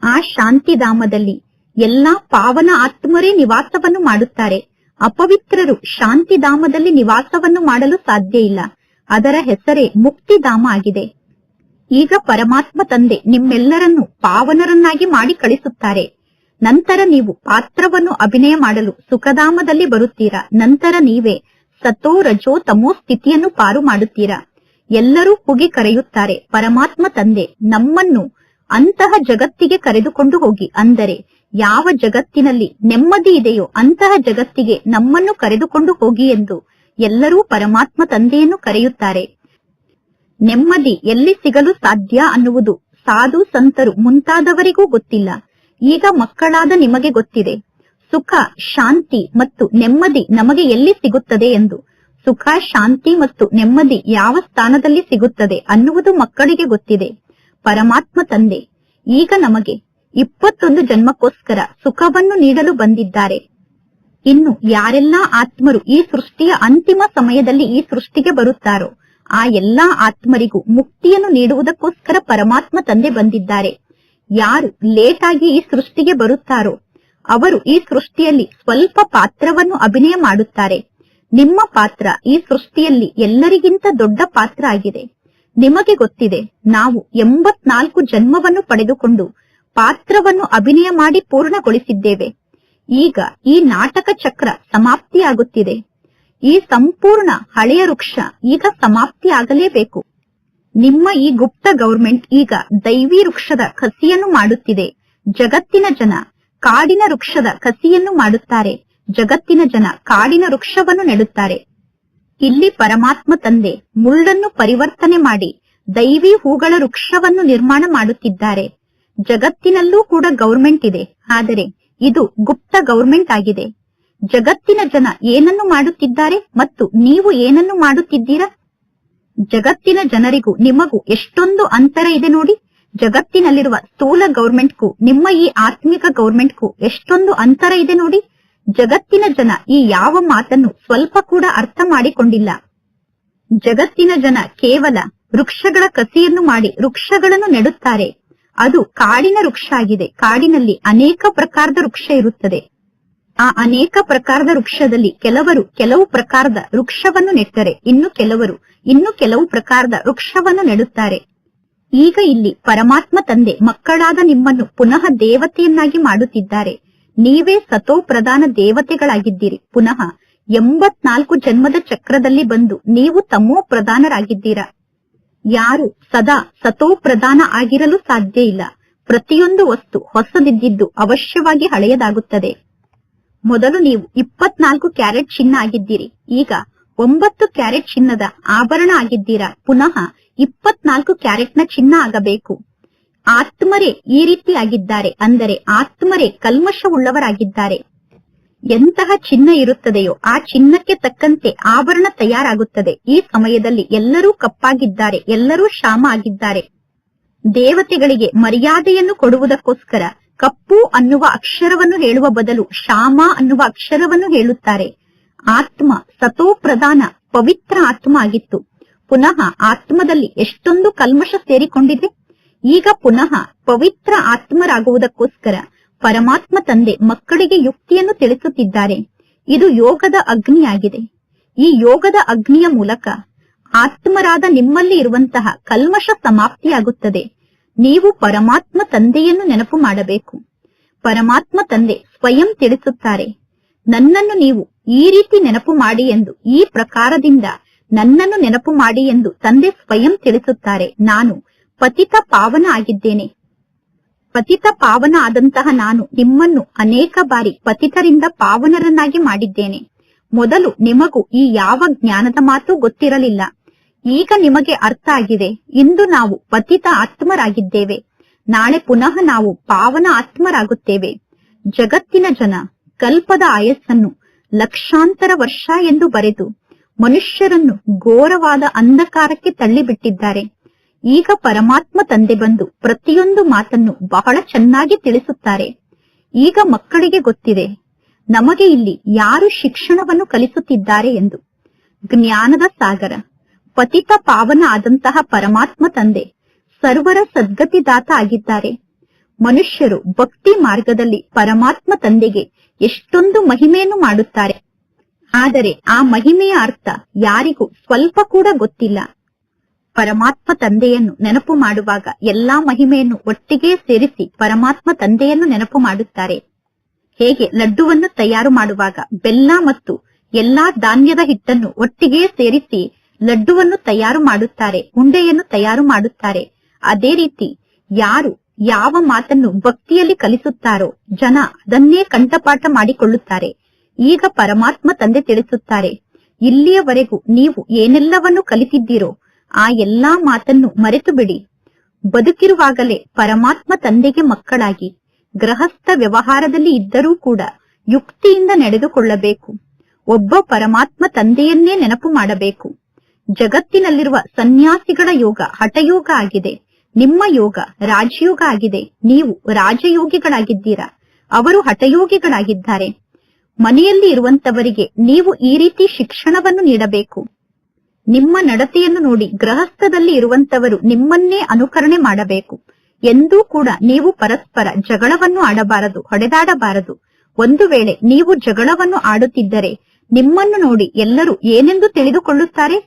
ಆ ಶಾಂತಿಧಾಮದಲ್ಲಿ ಎಲ್ಲಾ ಪಾವನ ಆತ್ಮರೇ ನಿವಾಸವನ್ನು ಮಾಡುತ್ತಾರೆ. ಅಪವಿತ್ರರು ಶಾಂತಿಧಾಮದಲ್ಲಿ ನಿವಾಸವನ್ನು ಮಾಡಲು ಸಾಧ್ಯ ಇಲ್ಲ. ಅದರ ಹೆಸರೇ ಮುಕ್ತಿಧಾಮ ಆಗಿದೆ. ಈಗ ಪರಮಾತ್ಮ ತಂದೆ ನಿಮ್ಮೆಲ್ಲರನ್ನು ಪಾವನರನ್ನಾಗಿ ಮಾಡಿ ಕಳಿಸುತ್ತಾರೆ. ನಂತರ ನೀವು ಪಾತ್ರವನ್ನು ಅಭಿನಯ ಮಾಡಲು ಸುಖಧಾಮದಲ್ಲಿ ಬರುತ್ತೀರಾ. ನಂತರ ನೀವೇ ಸತೋ, ರಜೋ, ತಮೋ ಸ್ಥಿತಿಯನ್ನು ಪಾರು ಮಾಡುತ್ತೀರಾ. ಎಲ್ಲರೂ ಕೂಗಿ ಕರೆಯುತ್ತಾರೆ, ಪರಮಾತ್ಮ ತಂದೆ ನಮ್ಮನ್ನು ಅಂತಹ ಜಗತ್ತಿಗೆ ಕರೆದುಕೊಂಡು ಹೋಗಿ. ಅಂದರೆ ಯಾವ ಜಗತ್ತಿನಲ್ಲಿ ನೆಮ್ಮದಿ ಇದೆಯೋ ಅಂತಹ ಜಗತ್ತಿಗೆ ನಮ್ಮನ್ನು ಕರೆದುಕೊಂಡು ಹೋಗಿ ಎಂದು ಎಲ್ಲರೂ ಪರಮಾತ್ಮ ತಂದೆಯನ್ನು ಕರೆಯುತ್ತಾರೆ. ನೆಮ್ಮದಿ ಎಲ್ಲಿ ಸಿಗಲು ಸಾಧ್ಯ ಅನ್ನುವುದು ಸಾಧು ಸಂತರು ಮುಂತಾದವರಿಗೂ ಗೊತ್ತಿಲ್ಲ. ಈಗ ಮಕ್ಕಳಾದ ನಿಮಗೆ ಗೊತ್ತಿದೆ. ಸುಖ, ಶಾಂತಿ ಮತ್ತು ನೆಮ್ಮದಿ ನಮಗೆ ಎಲ್ಲಿ ಸಿಗುತ್ತದೆ ಎಂದು. ಸುಖ, ಶಾಂತಿ ಮತ್ತು ನೆಮ್ಮದಿ ಯಾವ ಸ್ಥಾನದಲ್ಲಿ ಸಿಗುತ್ತದೆ ಅನ್ನುವುದು ಮಕ್ಕಳಿಗೆ ಗೊತ್ತಿದೆ. ಪರಮಾತ್ಮ ತಂದೆ ಈಗ ನಮಗೆ 21 ಜನ್ಮಕ್ಕೋಸ್ಕರ ಸುಖವನ್ನು ನೀಡಲು ಬಂದಿದ್ದಾರೆ. ಇನ್ನು ಯಾರೆಲ್ಲಾ ಆತ್ಮರು ಈ ಸೃಷ್ಟಿಯ ಅಂತಿಮ ಸಮಯದಲ್ಲಿ ಈ ಸೃಷ್ಟಿಗೆ ಬರುತ್ತಾರೋ ಆ ಎಲ್ಲಾ ಆತ್ಮರಿಗೂ ಮುಕ್ತಿಯನ್ನು ನೀಡುವುದಕ್ಕೋಸ್ಕರ ಪರಮಾತ್ಮ ತಂದೆ ಬಂದಿದ್ದಾರೆ. ಯಾರು ಲೇಟ್ ಆಗಿ ಈ ಸೃಷ್ಟಿಗೆ ಬರುತ್ತಾರೋ ಅವರು ಈ ಸೃಷ್ಟಿಯಲ್ಲಿ ಸ್ವಲ್ಪ ಪಾತ್ರವನ್ನು ಅಭಿನಯ ಮಾಡುತ್ತಾರೆ. ನಿಮ್ಮ ಪಾತ್ರ ಈ ಸೃಷ್ಟಿಯಲ್ಲಿ ಎಲ್ಲರಿಗಿಂತ ದೊಡ್ಡ ಪಾತ್ರ ಆಗಿದೆ. ನಿಮಗೆ ಗೊತ್ತಿದೆ, ನಾವು 84 ಜನ್ಮವನ್ನು ಪಡೆದುಕೊಂಡು ಪಾತ್ರವನ್ನು ಅಭಿನಯ ಮಾಡಿ ಪೂರ್ಣಗೊಳಿಸಿದ್ದೇವೆ. ಈಗ ಈ ನಾಟಕ ಚಕ್ರ ಸಮಾಪ್ತಿಯಾಗುತ್ತಿದೆ. ಈ ಸಂಪೂರ್ಣ ಹಳೆಯ ವೃಕ್ಷ ಈಗ ಸಮಾಪ್ತಿಯಾಗಲೇಬೇಕು. ನಿಮ್ಮ ಈ ಗುಪ್ತ ಗೌರ್ಮೆಂಟ್ ಈಗ ದೈವಿ ವೃಕ್ಷದ ಕಸಿಯನ್ನು ಮಾಡುತ್ತಿದೆ. ಜಗತ್ತಿನ ಜನ ಕಾಡಿನ ವೃಕ್ಷದ ಕಸಿಯನ್ನು ಮಾಡುತ್ತಾರೆ. ಜಗತ್ತಿನ ಜನ ಕಾಡಿನ ವೃಕ್ಷವನ್ನು ನೆಡುತ್ತಾರೆ. ಇಲ್ಲಿ ಪರಮಾತ್ಮ ತಂದೆ ಮುಳ್ಳನ್ನು ಪರಿವರ್ತನೆ ಮಾಡಿ ದೈವಿ ಹೂಗಳ ವೃಕ್ಷವನ್ನು ನಿರ್ಮಾಣ ಮಾಡುತ್ತಿದ್ದಾರೆ. ಜಗತ್ತಿನಲ್ಲೂ ಕೂಡ ಗೌರ್ಮೆಂಟ್ ಇದೆ, ಆದರೆ ಇದು ಗುಪ್ತ ಗೌರ್ಮೆಂಟ್ ಆಗಿದೆ. ಜಗತ್ತಿನ ಜನ ಏನನ್ನು ಮಾಡುತ್ತಿದ್ದಾರೆ ಮತ್ತು ನೀವು ಏನನ್ನು ಮಾಡುತ್ತಿದ್ದೀರಾ? ಜಗತ್ತಿನ ಜನರಿಗೂ ನಿಮಗೂ ಎಷ್ಟೊಂದು ಅಂತರ ಇದೆ ನೋಡಿ. ಜಗತ್ತಿನಲ್ಲಿರುವ ಸ್ಥೂಲ ಗೌರ್ಮೆಂಟ್ಗೂ ನಿಮ್ಮ ಈ ಆತ್ಮಿಕ ಗೌರ್ಮೆಂಟ್ಗೂ ಎಷ್ಟೊಂದು ಅಂತರ ಇದೆ ನೋಡಿ. ಜಗತ್ತಿನ ಜನ ಈ ಯಾವ ಮಾತನ್ನು ಸ್ವಲ್ಪ ಕೂಡ ಅರ್ಥ ಮಾಡಿಕೊಂಡಿಲ್ಲ. ಜಗತ್ತಿನ ಜನ ಕೇವಲ ವೃಕ್ಷಗಳ ಕಸಿಯನ್ನು ಮಾಡಿ ವೃಕ್ಷಗಳನ್ನು ನೆಡುತ್ತಾರೆ. ಅದು ಕಾಡಿನ ವೃಕ್ಷ ಆಗಿದೆ. ಕಾಡಿನಲ್ಲಿ ಅನೇಕ ಪ್ರಕಾರದ ವೃಕ್ಷ ಇರುತ್ತದೆ. ಆ ಅನೇಕ ಪ್ರಕಾರದ ವೃಕ್ಷದಲ್ಲಿ ಕೆಲವು ಪ್ರಕಾರದ ವೃಕ್ಷವನ್ನು ನೆಟ್ಟರೆ ಇನ್ನು ಕೆಲವು ಪ್ರಕಾರದ ವೃಕ್ಷವನ್ನು ನೆಡುತ್ತಾರೆ. ಈಗ ಇಲ್ಲಿ ಪರಮಾತ್ಮ ತಂದೆ ಮಕ್ಕಳಾದ ನಿಮ್ಮನ್ನು ಪುನಃ ದೇವತೆಯನ್ನಾಗಿ ಮಾಡುತ್ತಿದ್ದಾರೆ. ನೀವೇ ಸತೋ ಪ್ರಧಾನ ದೇವತೆಗಳಾಗಿದ್ದೀರಿ. ಪುನಃ 84 ಜನ್ಮದ ಚಕ್ರದಲ್ಲಿ ಬಂದು ನೀವು ತಮೋ ಪ್ರಧಾನರಾಗಿದ್ದೀರಾ. ಯಾರು ಸದಾ ಸತೋ ಪ್ರಧಾನ ಆಗಿರಲು ಸಾಧ್ಯ ಇಲ್ಲ. ಪ್ರತಿಯೊಂದು ವಸ್ತು ಹೊಸದಿದ್ದು ಅವಶ್ಯವಾಗಿ ಹಳೆಯದಾಗುತ್ತದೆ. ಮೊದಲು ನೀವು 24 ಕ್ಯಾರೆಟ್ ಚಿನ್ನ ಆಗಿದ್ದೀರಿ. ಈಗ 9 ಕ್ಯಾರೆಟ್ ಚಿನ್ನದ ಆಭರಣ ಆಗಿದ್ದೀರಾ. ಪುನಃ 24 ಕ್ಯಾರೆಟ್ನ ಚಿನ್ನ ಆಗಬೇಕು. ಆತ್ಮರೇ ಈ ರೀತಿ ಆಗಿದ್ದಾರೆ, ಅಂದರೆ ಆತ್ಮರೇ ಕಲ್ಮಶವುಳ್ಳವರಾಗಿದ್ದಾರೆ. ಎಂತಹ ಚಿನ್ನ ಇರುತ್ತದೆಯೋ ಆ ಚಿನ್ನಕ್ಕೆ ತಕ್ಕಂತೆ ಆಭರಣ ತಯಾರಾಗುತ್ತದೆ. ಈ ಸಮಯದಲ್ಲಿ ಎಲ್ಲರೂ ಕಪ್ಪಾಗಿದ್ದಾರೆ, ಎಲ್ಲರೂ ಶ್ಯಾಮ ಆಗಿದ್ದಾರೆ. ದೇವತೆಗಳಿಗೆ ಮರ್ಯಾದೆಯನ್ನು ಕೊಡುವುದಕ್ಕೋಸ್ಕರ ಕಪ್ಪು ಅನ್ನುವ ಅಕ್ಷರವನ್ನು ಹೇಳುವ ಬದಲು ಶ್ಯಾಮ ಅನ್ನುವ ಅಕ್ಷರವನ್ನು ಹೇಳುತ್ತಾರೆ. ಆತ್ಮ ಸತೋ ಪ್ರಧಾನ ಪವಿತ್ರ ಆತ್ಮ ಆಗಿತ್ತು. ಪುನಃ ಆತ್ಮದಲ್ಲಿ ಎಷ್ಟೊಂದು ಕಲ್ಮಶ ಸೇರಿಕೊಂಡಿದೆ. ಈಗ ಪುನಃ ಪವಿತ್ರ ಆತ್ಮರಾಗುವುದಕ್ಕೋಸ್ಕರ ಪರಮಾತ್ಮ ತಂದೆ ಮಕ್ಕಳಿಗೆ ಯುಕ್ತಿಯನ್ನು ತಿಳಿಸುತ್ತಿದ್ದಾರೆ. ಇದು ಯೋಗದ ಅಗ್ನಿಯಾಗಿದೆ. ಈ ಯೋಗದ ಅಗ್ನಿಯ ಮೂಲಕ ಆತ್ಮರಾದ ನಿಮ್ಮಲ್ಲಿ ಇರುವಂತಹ ಕಲ್ಮಶ ಸಮಾಪ್ತಿಯಾಗುತ್ತದೆ. ನೀವು ಪರಮಾತ್ಮ ತಂದೆಯನ್ನು ನೆನಪು ಮಾಡಬೇಕು. ಪರಮಾತ್ಮ ತಂದೆ ಸ್ವಯಂ ತಿಳಿಸುತ್ತಾರೆ, ನನ್ನನ್ನು ನೀವು ಈ ರೀತಿ ನೆನಪು ಮಾಡಿ ಎಂದು. ಈ ಪ್ರಕಾರದಿಂದ ನನ್ನನ್ನು ನೆನಪು ಮಾಡಿ ಎಂದು ತಂದೆ ಸ್ವಯಂ ತಿಳಿಸುತ್ತಾರೆ. ನಾನು ಪತಿತ ಪಾವನ ಆಗಿದ್ದೇನೆ. ಪತಿತ ಪಾವನ ಆದಂತಹ ನಾನು ನಿಮ್ಮನ್ನು ಅನೇಕ ಬಾರಿ ಪತಿತರಿಂದ ಪಾವನರನ್ನಾಗಿ ಮಾಡಿದ್ದೇನೆ. ಮೊದಲು ನಿಮಗೂ ಈ ಯಾವ ಜ್ಞಾನದ ಮಾತು ಗೊತ್ತಿರಲಿಲ್ಲ. ಈಗ ನಿಮಗೆ ಅರ್ಥ ಆಗಿದೆ. ಇಂದು ನಾವು ಪತಿತ ಆತ್ಮರಾಗಿದ್ದೇವೆ, ನಾಳೆ ಪುನಃ ನಾವು ಪಾವನ ಆತ್ಮರಾಗುತ್ತೇವೆ. ಜಗತ್ತಿನ ಜನ ಕಲ್ಪದ ಆಯಸ್ಸನ್ನು ಲಕ್ಷಾಂತರ ವರ್ಷ ಎಂದು ಬರೆದು ಮನುಷ್ಯರನ್ನು ಘೋರವಾದ ಅಂಧಕಾರಕ್ಕೆ ತಳ್ಳಿಬಿಟ್ಟಿದ್ದಾರೆ. ಈಗ ಪರಮಾತ್ಮ ತಂದೆ ಬಂದು ಪ್ರತಿಯೊಂದು ಮಾತನ್ನು ಬಹಳ ಚೆನ್ನಾಗಿ ತಿಳಿಸುತ್ತಾರೆ. ಈಗ ಮಕ್ಕಳಿಗೆ ಗೊತ್ತಿದೆ ನಮಗೆ ಇಲ್ಲಿ ಯಾರು ಶಿಕ್ಷಣವನ್ನು ಕಲಿಸುತ್ತಿದ್ದಾರೆ ಎಂದು. ಜ್ಞಾನದ ಸಾಗರ ಪತಿತ ಪಾವನ ಆದಂತಹ ಪರಮಾತ್ಮ ತಂದೆ ಸರ್ವರ ಸದ್ಗತಿದಾತ ಆಗಿದ್ದಾರೆ. ಮನುಷ್ಯರು ಭಕ್ತಿ ಮಾರ್ಗದಲ್ಲಿ ಪರಮಾತ್ಮ ತಂದೆಗೆ ಎಷ್ಟೊಂದು ಮಹಿಮೆಯನ್ನು ಮಾಡುತ್ತಾರೆ, ಆದರೆ ಆ ಮಹಿಮೆಯ ಅರ್ಥ ಯಾರಿಗೂ ಸ್ವಲ್ಪ ಕೂಡ ಗೊತ್ತಿಲ್ಲ. ಪರಮಾತ್ಮ ತಂದೆಯನ್ನು ನೆನಪು ಮಾಡುವಾಗ ಎಲ್ಲಾ ಮಹಿಮೆಯನ್ನು ಒಟ್ಟಿಗೆ ಸೇರಿಸಿ ಪರಮಾತ್ಮ ತಂದೆಯನ್ನು ನೆನಪು ಮಾಡುತ್ತಾರೆ. ಹೇಗೆ ಲಡ್ಡುವನ್ನು ತಯಾರು ಮಾಡುವಾಗ ಬೆಲ್ಲ ಮತ್ತು ಎಲ್ಲಾ ಧಾನ್ಯದ ಹಿಟ್ಟನ್ನು ಒಟ್ಟಿಗೆ ಸೇರಿಸಿ ಲಡ್ಡುವನ್ನು ತಯಾರು ಮಾಡುತ್ತಾರೆ, ಉಂಡೆಯನ್ನು ತಯಾರು ಮಾಡುತ್ತಾರೆ. ಅದೇ ರೀತಿ ಯಾರು ಯಾವ ಮಾತನ್ನು ಭಕ್ತಿಯಲ್ಲಿ ಕಲಿಸುತ್ತಾರೋ ಜನ ಅದನ್ನೇ ಕಂಠಪಾಠ ಮಾಡಿಕೊಳ್ಳುತ್ತಾರೆ. ಈಗ ಪರಮಾತ್ಮ ತಂದೆ ತಿಳಿಸುತ್ತಾರೆ, ಇಲ್ಲಿಯವರೆಗೂ ನೀವು ಏನೆಲ್ಲವನ್ನು ಕಲಿತಿದ್ದೀರೋ ಆ ಎಲ್ಲಾ ಮಾತನ್ನು ಮರೆತು ಬಿಡಿ. ಬದುಕಿರುವಾಗಲೇ ಪರಮಾತ್ಮ ತಂದೆಗೆ ಮಕ್ಕಳಾಗಿ ಗೃಹಸ್ಥ ವ್ಯವಹಾರದಲ್ಲಿ ಇದ್ದರೂ ಕೂಡ ಯುಕ್ತಿಯಿಂದ ನಡೆದುಕೊಳ್ಳಬೇಕು. ಒಬ್ಬ ಪರಮಾತ್ಮ ತಂದೆಯನ್ನೇ ನೆನಪು ಮಾಡಬೇಕು. ಜಗತ್ತಿನಲ್ಲಿರುವ ಸನ್ಯಾಸಿಗಳ ಯೋಗ ಹಠಯೋಗ ಆಗಿದೆ. ನಿಮ್ಮ ಯೋಗ ರಾಜಯೋಗ ಆಗಿದೆ. ನೀವು ರಾಜಯೋಗಿಗಳಾಗಿದ್ದೀರಾ, ಅವರು ಹಠಯೋಗಿಗಳಾಗಿದ್ದಾರೆ. ಮನೆಯಲ್ಲಿ ಇರುವಂತವರಿಗೆ ನೀವು ಈ ರೀತಿ ಶಿಕ್ಷಣವನ್ನು ನೀಡಬೇಕು. ನಿಮ್ಮ ನಡತೆಯನ್ನು ನೋಡಿ ಗೃಹಸ್ಥದಲ್ಲಿ ಇರುವಂತವರು ನಿಮ್ಮನ್ನೇ ಅನುಕರಣೆ ಮಾಡಬೇಕು. ಎಂದೂ ಕೂಡ ನೀವು ಪರಸ್ಪರ ಜಗಳವನ್ನು ಆಡಬಾರದು, ಹೊಡೆದಾಡಬಾರದು. ಒಂದು ವೇಳೆ ನೀವು ಜಗಳವನ್ನು ಆಡುತ್ತಿದ್ದರೆ ನಿಮ್ಮನ್ನು ನೋಡಿ ಎಲ್ಲರೂ ಏನೆಂದು ತಿಳಿದುಕೊಳ್ಳುತ್ತಾರೆ?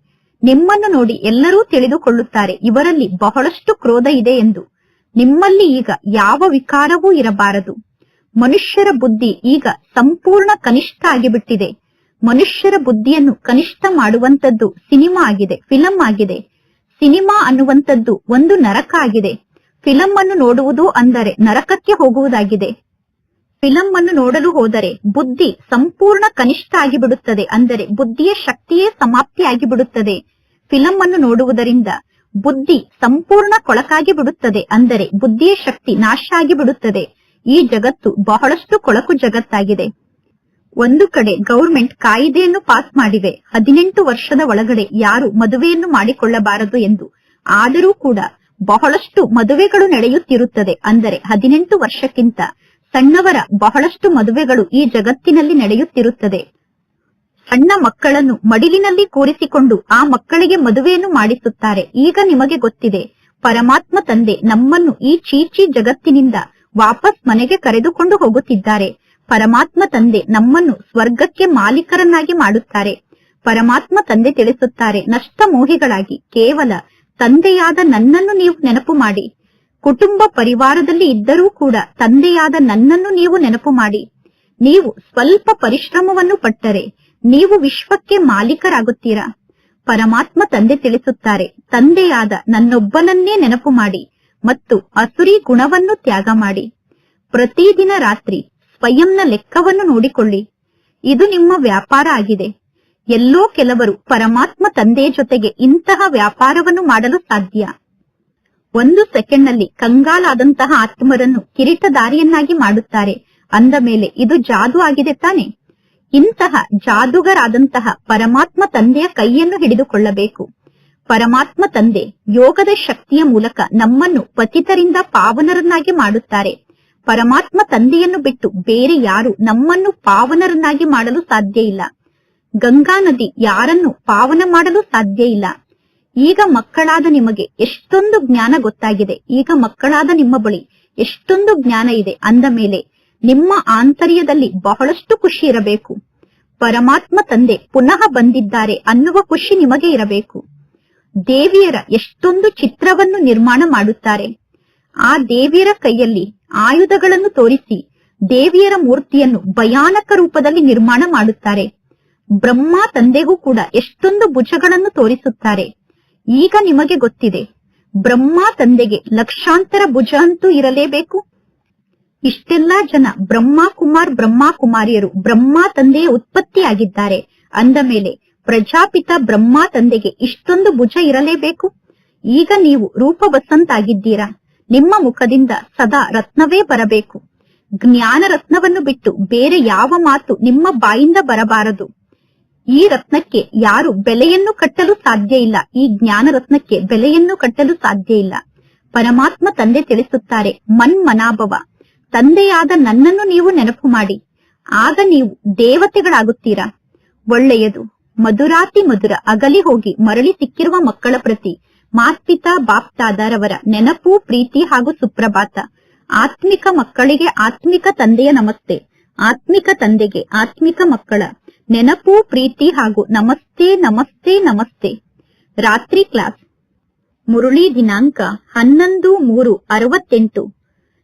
ನಿಮ್ಮನ್ನು ನೋಡಿ ಎಲ್ಲರೂ ತಿಳಿದುಕೊಳ್ಳುತ್ತಾರೆ ಇವರಲ್ಲಿ ಬಹಳಷ್ಟು ಕ್ರೋಧ ಇದೆ ಎಂದು. ನಿಮ್ಮಲ್ಲಿ ಈಗ ಯಾವ ವಿಕಾರವೂ ಇರಬಾರದು. ಮನುಷ್ಯರ ಬುದ್ಧಿ ಈಗ ಸಂಪೂರ್ಣ ಕನಿಷ್ಠ ಆಗಿಬಿಟ್ಟಿದೆ. ಮನುಷ್ಯರ ಬುದ್ಧಿಯನ್ನು ಕನಿಷ್ಠ ಮಾಡುವಂತದ್ದು ಸಿನಿಮಾ ಆಗಿದೆ, ಫಿಲಂ ಆಗಿದೆ. ಸಿನಿಮಾ ಅನ್ನುವಂಥದ್ದು ಒಂದು ನರಕ ಆಗಿದೆ. ಫಿಲಂ ಅನ್ನು ನೋಡುವುದು ಅಂದರೆ ನರಕಕ್ಕೆ ಹೋಗುವುದಾಗಿದೆ. ಫಿಲಂ ಅನ್ನು ನೋಡಲು ಹೋದರೆ ಬುದ್ಧಿ ಸಂಪೂರ್ಣ ಕನಿಷ್ಠ ಆಗಿಬಿಡುತ್ತದೆ, ಅಂದರೆ ಬುದ್ಧಿಯ ಶಕ್ತಿಯೇ ಸಮಾಪ್ತಿ ಆಗಿಬಿಡುತ್ತದೆ. ಫಿಲಂ ಅನ್ನು ನೋಡುವುದರಿಂದ ಬುದ್ಧಿ ಸಂಪೂರ್ಣ ಕೊಳಕಾಗಿ ಬಿಡುತ್ತದೆ, ಅಂದರೆ ಬುದ್ಧಿಯ ಶಕ್ತಿ ನಾಶ ಆಗಿ ಬಿಡುತ್ತದೆ. ಈ ಜಗತ್ತು ಬಹಳಷ್ಟು ಕೊಳಕು ಜಗತ್ತಾಗಿದೆ. ಒಂದು ಕಡೆ ಗೌರ್ಮೆಂಟ್ ಕಾಯಿದೆಯನ್ನು ಪಾಸ್ ಮಾಡಿದೆ, 18 ವರ್ಷದ ಒಳಗಡೆ ಯಾರು ಮದುವೆಯನ್ನು ಮಾಡಿಕೊಳ್ಳಬಾರದು ಎಂದು. ಆದರೂ ಕೂಡ ಬಹಳಷ್ಟು ಮದುವೆಗಳು ನಡೆಯುತ್ತಿರುತ್ತದೆ, ಅಂದರೆ 18 ವರ್ಷಕ್ಕಿಂತ ಸಣ್ಣವರ ಬಹಳಷ್ಟು ಮದುವೆಗಳು ಈ ಜಗತ್ತಿನಲ್ಲಿ ನಡೆಯುತ್ತಿರುತ್ತದೆ. ಸಣ್ಣ ಮಕ್ಕಳನ್ನು ಮಡಿಲಿನಲ್ಲಿ ಕೂರಿಸಿಕೊಂಡು ಆ ಮಕ್ಕಳಿಗೆ ಮದುವೆಯನ್ನು ಮಾಡಿಸುತ್ತಾರೆ. ಈಗ ನಿಮಗೆ ಗೊತ್ತಿದೆ, ಪರಮಾತ್ಮ ತಂದೆ ನಮ್ಮನ್ನು ಈ ಚೀಚಿ ಜಗತ್ತಿನಿಂದ ವಾಪಸ್ ಮನೆಗೆ ಕರೆದುಕೊಂಡು ಹೋಗುತ್ತಿದ್ದಾರೆ. ಪರಮಾತ್ಮ ತಂದೆ ನಮ್ಮನ್ನು ಸ್ವರ್ಗಕ್ಕೆ ಮಾಲೀಕರನ್ನಾಗಿ ಮಾಡುತ್ತಾರೆ. ಪರಮಾತ್ಮ ತಂದೆ ತಿಳಿಸುತ್ತಾರೆ, ನಷ್ಟ ಮೋಹಿಗಳಾಗಿ ಕೇವಲ ತಂದೆಯಾದ ನನ್ನನ್ನು ನೀವು ನೆನಪು ಮಾಡಿ. ಕುಟುಂಬ ಪರಿವಾರದಲ್ಲಿ ಇದ್ದರೂ ಕೂಡ ತಂದೆಯಾದ ನನ್ನನ್ನು ನೀವು ನೆನಪು ಮಾಡಿ. ನೀವು ಸ್ವಲ್ಪ ಪರಿಶ್ರಮವನ್ನು ಪಟ್ಟರೆ ನೀವು ವಿಶ್ವಕ್ಕೆ ಮಾಲೀಕರಾಗುತ್ತೀರಾ. ಪರಮಾತ್ಮ ತಂದೆ ತಿಳಿಸುತ್ತಾರೆ, ತಂದೆಯಾದ ನನ್ನೊಬ್ಬನನ್ನೇ ನೆನಪು ಮಾಡಿ ಮತ್ತು ಅಸುರಿ ಗುಣವನ್ನು ತ್ಯಾಗ ಮಾಡಿ. ಪ್ರತಿದಿನ ರಾತ್ರಿ ಸ್ವಯಂನ ಲೆಕ್ಕವನ್ನು ನೋಡಿಕೊಳ್ಳಿ. ಇದು ನಿಮ್ಮ ವ್ಯಾಪಾರ ಆಗಿದೆ. ಎಲ್ಲೋ ಕೆಲವರು ಪರಮಾತ್ಮ ತಂದೆಯ ಜೊತೆಗೆ ಇಂತಹ ವ್ಯಾಪಾರವನ್ನು ಮಾಡಲು ಸಾಧ್ಯ. 1 ಸೆಕೆಂಡ್ನಲ್ಲಿ ಕಂಗಾಲಾದಂತಹ ಆತ್ಮರನ್ನು ಕಿರೀಟಧಾರಿಯನ್ನಾಗಿ ಮಾಡುತ್ತಾರೆ. ಅಂದ ಮೇಲೆ ಇದು ಜಾದು ಆಗಿದೆ ತಾನೆ. ಇಂತಹ ಜಾದುಗರಾದಂತಹ ಪರಮಾತ್ಮ ತಂದೆಯ ಕೈಯನ್ನು ಹಿಡಿದುಕೊಳ್ಳಬೇಕು. ಪರಮಾತ್ಮ ತಂದೆ ಯೋಗದ ಶಕ್ತಿಯ ಮೂಲಕ ನಮ್ಮನ್ನು ಪತಿತರಿಂದ ಪಾವನರನ್ನಾಗಿ ಮಾಡುತ್ತಾರೆ. ಪರಮಾತ್ಮ ತಂದೆಯನ್ನು ಬಿಟ್ಟು ಬೇರೆ ಯಾರು ನಮ್ಮನ್ನು ಪಾವನರನ್ನಾಗಿ ಮಾಡಲು ಸಾಧ್ಯ ಇಲ್ಲ. ಗಂಗಾ ನದಿ ಯಾರನ್ನು ಪಾವನ ಮಾಡಲು ಸಾಧ್ಯ ಇಲ್ಲ. ಈಗ ಮಕ್ಕಳಾದ ನಿಮಗೆ ಎಷ್ಟೊಂದು ಜ್ಞಾನ ಗೊತ್ತಾಗಿದೆ. ಈಗ ಮಕ್ಕಳಾದ ನಿಮ್ಮ ಬಳಿ ಎಷ್ಟೊಂದು ಜ್ಞಾನ ಇದೆ. ಅಂದ ಮೇಲೆ ನಿಮ್ಮ ಆಂತರ್ಯದಲ್ಲಿ ಬಹಳಷ್ಟು ಖುಷಿ ಇರಬೇಕು. ಪರಮಾತ್ಮ ತಂದೆ ಪುನಃ ಬಂದಿದ್ದಾರೆ ಅನ್ನುವ ಖುಷಿ ನಿಮಗೆ ಇರಬೇಕು. ದೇವಿಯರ ಎಷ್ಟೊಂದು ಚಿತ್ರವನ್ನು ನಿರ್ಮಾಣ ಮಾಡುತ್ತಾರೆ. ಆ ದೇವಿಯರ ಕೈಯಲ್ಲಿ ಆಯುಧಗಳನ್ನು ತೋರಿಸಿ ದೇವಿಯರ ಮೂರ್ತಿಯನ್ನು ಭಯಾನಕ ರೂಪದಲ್ಲಿ ನಿರ್ಮಾಣ ಮಾಡುತ್ತಾರೆ. ಬ್ರಹ್ಮ ತಂದೆಗೂ ಕೂಡ ಎಷ್ಟೊಂದು ಭುಜಗಳನ್ನು ತೋರಿಸುತ್ತಾರೆ. ಈಗ ನಿಮಗೆ ಗೊತ್ತಿದೆ, ಬ್ರಹ್ಮ ತಂದೆಗೆ ಲಕ್ಷಾಂತರ ಭುಜ ಅಂತೂ ಇರಲೇಬೇಕು. ಇಷ್ಟೆಲ್ಲಾ ಜನ ಬ್ರಹ್ಮ ಕುಮಾರಿಯರು ಬ್ರಹ್ಮ ತಂದೆಯ ಉತ್ಪತ್ತಿಯಾಗಿದ್ದಾರೆ. ಅಂದ ಮೇಲೆ ಪ್ರಜಾಪಿತ ಬ್ರಹ್ಮ ತಂದೆಗೆ ಇಷ್ಟೊಂದು ಭುಜ ಇರಲೇಬೇಕು. ಈಗ ನೀವು ರೂಪವಸಂತಾಗಿದ್ದೀರಾ. ನಿಮ್ಮ ಮುಖದಿಂದ ಸದಾ ರತ್ನವೇ ಬರಬೇಕು. ಜ್ಞಾನ ರತ್ನವನ್ನು ಬಿಟ್ಟು ಬೇರೆ ಯಾವ ಮಾತು ನಿಮ್ಮ ಬಾಯಿಂದ ಬರಬಾರದು. ಈ ರತ್ನಕ್ಕೆ ಯಾರು ಬೆಲೆಯನ್ನು ಕಟ್ಟಲು ಸಾಧ್ಯ ಇಲ್ಲ. ಈ ಜ್ಞಾನ ರತ್ನಕ್ಕೆ ಬೆಲೆಯನ್ನು ಕಟ್ಟಲು ಸಾಧ್ಯ ಇಲ್ಲ. ಪರಮಾತ್ಮ ತಂದೆ ತಿಳಿಸುತ್ತಾರೆ, ಮನ್ಮನಾಭವ, ತಂದೆಯಾದ ನನ್ನನ್ನು ನೀವು ನೆನಪು ಮಾಡಿ. ಆಗ ನೀವು ದೇವತೆಗಳಾಗುತ್ತೀರಾ. ಒಳ್ಳೆಯದು. ಮಧುರಾತಿ ಮಧುರ ಅಗಲಿ ಹೋಗಿ ಮರಳಿ ಸಿಕ್ಕಿರುವ ಮಕ್ಕಳ ಪ್ರತಿ ಮಾತ್ಪಿತಾ ಬಾಪ್ತಾದರವರ ನೆನಪು, ಪ್ರೀತಿ ಹಾಗೂ ಸುಪ್ರಭಾತ. ಆತ್ಮಿಕ ಮಕ್ಕಳಿಗೆ ಆತ್ಮಿಕ ತಂದೆಯ ನಮಸ್ತೆ. ಆತ್ಮಿಕ ತಂದೆಗೆ ಆತ್ಮಿಕ ಮಕ್ಕಳ ನೆನಪು, ಪ್ರೀತಿ ಹಾಗೂ ನಮಸ್ತೆ ನಮಸ್ತೆ ನಮಸ್ತೆ. ರಾತ್ರಿ ಕ್ಲಾಸ್. ಮುರುಳಿ ದಿನಾಂಕ 11/3/68.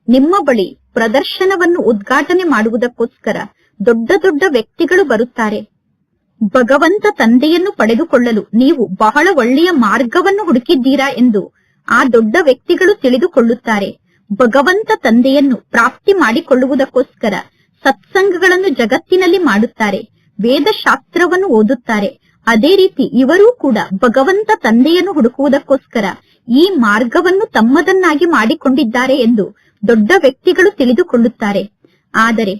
ನಿಮ್ಮ ಬಳಿ ಪ್ರದರ್ಶನವನ್ನು ಉದ್ಘಾಟನೆ ಮಾಡುವುದಕ್ಕೋಸ್ಕರ ದೊಡ್ಡ ದೊಡ್ಡ ವ್ಯಕ್ತಿಗಳು ಬರುತ್ತಾರೆ. ಭಗವಂತ ತಂದೆಯನ್ನು ಪಡೆದುಕೊಳ್ಳಲು ನೀವು ಬಹಳ ಒಳ್ಳೆಯ ಮಾರ್ಗವನ್ನು ಹುಡುಕಿದ್ದೀರಾ ಎಂದು ಆ ದೊಡ್ಡ ವ್ಯಕ್ತಿಗಳು ತಿಳಿದುಕೊಳ್ಳುತ್ತಾರೆ. ಭಗವಂತ ತಂದೆಯನ್ನು ಪ್ರಾಪ್ತಿ ಮಾಡಿಕೊಳ್ಳುವುದಕ್ಕೋಸ್ಕರ ಸತ್ಸಂಗಗಳನ್ನು ಜಗತ್ತಿನಲ್ಲಿ ಮಾಡುತ್ತಾರೆ. ವೇದಶಾಸ್ತ್ರವನ್ನು ಓದುತ್ತಾರೆ. ಅದೇ ರೀತಿ ಇವರೂ ಕೂಡ ಭಗವಂತ ತಂದೆಯನ್ನು ಹುಡುಕುವುದಕ್ಕೋಸ್ಕರ ಈ ಮಾರ್ಗವನ್ನು ತಮ್ಮದನ್ನಾಗಿ ಮಾಡಿಕೊಂಡಿದ್ದಾರೆ ಎಂದು ದೊಡ್ಡ ವ್ಯಕ್ತಿಗಳು ತಿಳಿದುಕೊಳ್ಳುತ್ತಾರೆ. ಆದರೆ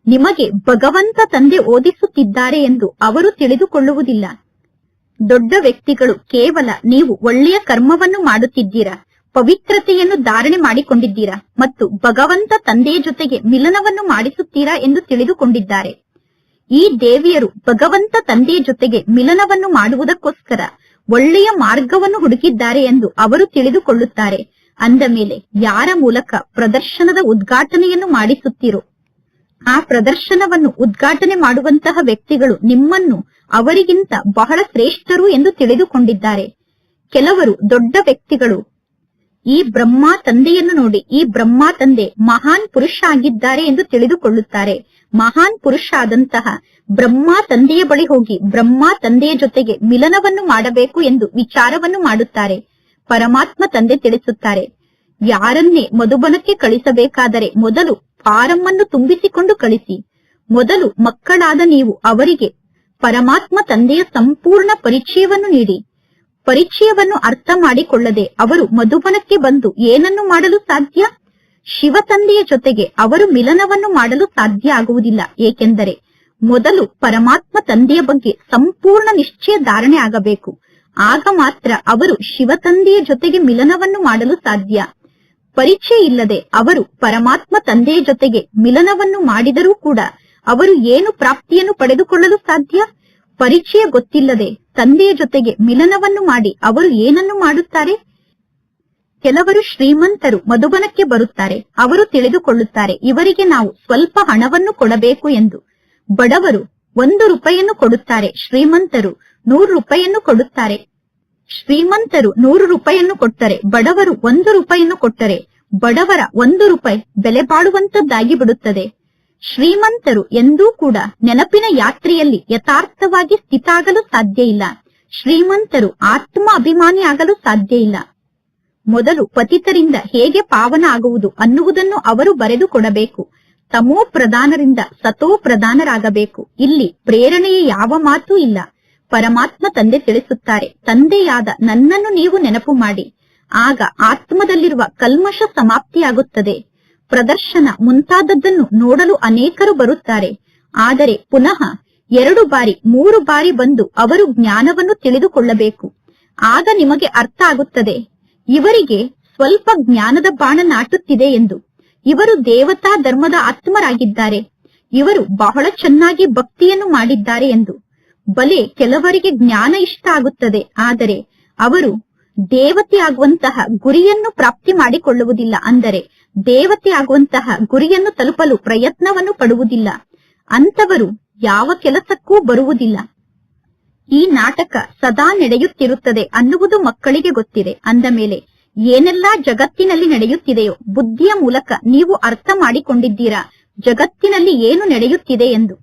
ನಿಮಗೆ ಭಗವಂತ ತಂದೆ ಓದಿಸುತ್ತಿದ್ದಾರೆ ಎಂದು ಅವರು ತಿಳಿದುಕೊಳ್ಳುವುದಿಲ್ಲ. ದೊಡ್ಡ ವ್ಯಕ್ತಿಗಳು ಕೇವಲ ನೀವು ಒಳ್ಳೆಯ ಕರ್ಮವನ್ನು ಮಾಡುತ್ತಿದ್ದೀರಾ, ಪವಿತ್ರತೆಯನ್ನು ಧಾರಣೆ ಮಾಡಿಕೊಂಡಿದ್ದೀರಾ ಮತ್ತು ಭಗವಂತ ತಂದೆಯ ಜೊತೆಗೆ ಮಿಲನವನ್ನು ಮಾಡಿಸುತ್ತೀರಾ ಎಂದು ತಿಳಿದುಕೊಂಡಿದ್ದಾರೆ. ಈ ದೇವಿಯರು ಭಗವಂತ ತಂದೆಯ ಜೊತೆಗೆ ಮಿಲನವನ್ನು ಮಾಡುವುದಕ್ಕೋಸ್ಕರ ಒಳ್ಳೆಯ ಮಾರ್ಗವನ್ನು ಹುಡುಕಿದ್ದಾರೆ ಎಂದು ಅವರು ತಿಳಿದುಕೊಳ್ಳುತ್ತಾರೆ. ಅಂದ ಮೇಲೆ ಯಾರ ಮೂಲಕ ಪ್ರದರ್ಶನದ ಉದ್ಘಾಟನೆಯನ್ನು ಮಾಡಿಸುತ್ತೀರೋ ಆ ಪ್ರದರ್ಶನವನ್ನು ಉದ್ಘಾಟನೆ ಮಾಡುವಂತಹ ವ್ಯಕ್ತಿಗಳು ನಿಮ್ಮನ್ನು ಅವರಿಗಿಂತ ಬಹಳ ಶ್ರೇಷ್ಠರು ಎಂದು ತಿಳಿದುಕೊಂಡಿದ್ದಾರೆ. ಕೆಲವರು ದೊಡ್ಡ ವ್ಯಕ್ತಿಗಳು ಈ ಬ್ರಹ್ಮ ತಂದೆಯನ್ನು ನೋಡಿ ಈ ಬ್ರಹ್ಮ ತಂದೆ ಮಹಾನ್ ಪುರುಷ ಆಗಿದ್ದಾರೆ ಎಂದು ತಿಳಿದುಕೊಳ್ಳುತ್ತಾರೆ. ಮಹಾನ್ ಪುರುಷ ಆದಂತಹ ಬ್ರಹ್ಮ ತಂದೆಯ ಬಳಿ ಹೋಗಿ ಬ್ರಹ್ಮ ತಂದೆಯ ಜೊತೆಗೆ ಮಿಲನವನ್ನು ಮಾಡಬೇಕು ಎಂದು ವಿಚಾರವನ್ನು ಮಾಡುತ್ತಾರೆ. ಪರಮಾತ್ಮ ತಂದೆ ತಿಳಿಸುತ್ತಾರೆ, ಯಾರನ್ನೇ ಮಧುಬನಕ್ಕೆ ಕಳಿಸಬೇಕಾದರೆ ಮೊದಲು ಫಾರಂ ಅನ್ನು ತುಂಬಿಸಿಕೊಂಡು ಕಳಿಸಿ. ಮೊದಲು ಮಕ್ಕಳಾದ ನೀವು ಅವರಿಗೆ ಪರಮಾತ್ಮ ತಂದೆಯ ಸಂಪೂರ್ಣ ಪರಿಚಯವನ್ನು ನೀಡಿ. ಪರಿಚಯವನ್ನು ಅರ್ಥ ಮಾಡಿಕೊಳ್ಳದೆ ಅವರು ಮಧುಬನಕ್ಕೆ ಬಂದು ಏನನ್ನು ಮಾಡಲು ಸಾಧ್ಯ? ಶಿವ ತಂದೆಯ ಜೊತೆಗೆ ಅವರು ಮಿಲನವನ್ನು ಮಾಡಲು ಸಾಧ್ಯ ಆಗುವುದಿಲ್ಲ. ಏಕೆಂದರೆ ಮೊದಲು ಪರಮಾತ್ಮ ತಂದೆಯ ಬಗ್ಗೆ ಸಂಪೂರ್ಣ ನಿಶ್ಚಯ ಧಾರಣೆ ಆಗಬೇಕು. ಆಗ ಮಾತ್ರ ಅವರು ಶಿವ ತಂದೆಯ ಜೊತೆಗೆ ಮಿಲನವನ್ನು ಮಾಡಲು ಸಾಧ್ಯ. ಪರಿಚಯ ಇಲ್ಲದೆ ಅವರು ಪರಮಾತ್ಮ ತಂದೆಯ ಜೊತೆಗೆ ಮಿಲನವನ್ನು ಮಾಡಿದರೂ ಕೂಡ ಅವರು ಏನು ಪ್ರಾಪ್ತಿಯನ್ನು ಪಡೆದುಕೊಳ್ಳಲು ಸಾಧ್ಯ? ಪರಿಚಯ ಗೊತ್ತಿಲ್ಲದೆ ತಂದೆಯ ಜೊತೆಗೆ ಮಿಲನವನ್ನು ಮಾಡಿ ಅವರು ಏನನ್ನು ಮಾಡುತ್ತಾರೆ? ಕೆಲವರು ಶ್ರೀಮಂತರು ಮಧುಬನಕ್ಕೆ ಬರುತ್ತಾರೆ. ಅವರು ತಿಳಿದುಕೊಳ್ಳುತ್ತಾರೆ ಇವರಿಗೆ ನಾವು ಸ್ವಲ್ಪ ಹಣವನ್ನು ಕೊಡಬೇಕು ಎಂದು. ಬಡವರು 1 ರೂಪಾಯಿಯನ್ನು ಕೊಡುತ್ತಾರೆ, ಶ್ರೀಮಂತರು 100 ರೂಪಾಯಿಯನ್ನು ಕೊಡುತ್ತಾರೆ. ಶ್ರೀಮಂತರು 100 ರೂಪಾಯಿಯನ್ನು ಕೊಟ್ಟರೆ, ಬಡವರು 1 ರೂಪಾಯಿಯನ್ನು ಕೊಟ್ಟರೆ ಬಡವರ 1 ರೂಪಾಯಿ ಬೆಲೆ ಬಾಳುವಂತದ್ದಾಗಿ ಬಿಡುತ್ತದೆ. ಶ್ರೀಮಂತರು ಎಂದೂ ಕೂಡ ನೆನಪಿನ ಯಾತ್ರೆಯಲ್ಲಿ ಯಥಾರ್ಥವಾಗಿ ಸ್ಥಿತಾಗಲು ಸಾಧ್ಯ ಇಲ್ಲ. ಶ್ರೀಮಂತರು ಆತ್ಮ ಅಭಿಮಾನಿ ಆಗಲು ಸಾಧ್ಯ ಇಲ್ಲ. ಮೊದಲು ಪತಿತರಿಂದ ಹೇಗೆ ಪಾವನ ಆಗುವುದು ಅನ್ನುವುದನ್ನು ಅವರು ಬರೆದು ಕೊಡಬೇಕು. ತಮೋ ಪ್ರಧಾನರಿಂದ ಸತೋ ಪ್ರಧಾನರಾಗಬೇಕು. ಇಲ್ಲಿ ಪ್ರೇರಣೆಯ ಯಾವ ಮಾತೂ ಇಲ್ಲ. ಪರಮಾತ್ಮ ತಂದೆ ತಿಳಿಸುತ್ತಾರೆ, ತಂದೆಯಾದ ನನ್ನನ್ನು ನೀವು ನೆನಪು ಮಾಡಿ. ಆಗ ಆತ್ಮದಲ್ಲಿರುವ ಕಲ್ಮಶ ಸಮಾಪ್ತಿಯಾಗುತ್ತದೆ. ಪ್ರದರ್ಶನ ಮುಂತಾದದ್ದನ್ನು ನೋಡಲು ಅನೇಕರು ಬರುತ್ತಾರೆ. ಆದರೆ ಪುನಃ 2 ಬಾರಿ 3 ಬಾರಿ ಬಂದು ಅವರು ಜ್ಞಾನವನ್ನು ತಿಳಿದುಕೊಳ್ಳಬೇಕು. ಆಗ ನಿಮಗೆ ಅರ್ಥ ಆಗುತ್ತದೆ ಇವರಿಗೆ ಸ್ವಲ್ಪ ಜ್ಞಾನದ ಬಾಣ ನಾಟುತ್ತಿದೆ ಎಂದು. ಇವರು ದೇವತಾ ಧರ್ಮದ ಆತ್ಮರಾಗಿದ್ದಾರೆ. ಇವರು ಬಹಳ ಚೆನ್ನಾಗಿ ಭಕ್ತಿಯನ್ನು ಮಾಡಿದ್ದಾರೆ ಎಂದು. ಬಲೆ ಕೆಲವರಿಗೆ ಜ್ಞಾನ ಇಷ್ಟ ಆಗುತ್ತದೆ, ಆದರೆ ಅವರು ದೇವತೆ ಆಗುವಂತಹ ಗುರಿಯನ್ನು ಪ್ರಾಪ್ತಿ ಮಾಡಿಕೊಳ್ಳುವುದಿಲ್ಲ. ಅಂದರೆ ದೇವತೆ ಆಗುವಂತಹ ಗುರಿಯನ್ನು ತಲುಪಲು ಪ್ರಯತ್ನವನ್ನು ಪಡುವುದಿಲ್ಲ. ಅಂತವರು ಯಾವ ಕೆಲಸಕ್ಕೂ ಬರುವುದಿಲ್ಲ. ಈ ನಾಟಕ ಸದಾ ನಡೆಯುತ್ತಿರುತ್ತದೆ ಅನ್ನುವುದು ಮಕ್ಕಳಿಗೆ ಗೊತ್ತಿದೆ. ಅಂದ ಮೇಲೆ ಏನೆಲ್ಲಾ ಜಗತ್ತಿನಲ್ಲಿ ನಡೆಯುತ್ತಿದೆಯೋ ಬುದ್ಧಿಯ ಮೂಲಕ ನೀವು ಅರ್ಥ ಮಾಡಿಕೊಂಡಿದ್ದೀರಾ ಜಗತ್ತಿನಲ್ಲಿ ಏನು ನಡೆಯುತ್ತಿದೆ ಎಂದು.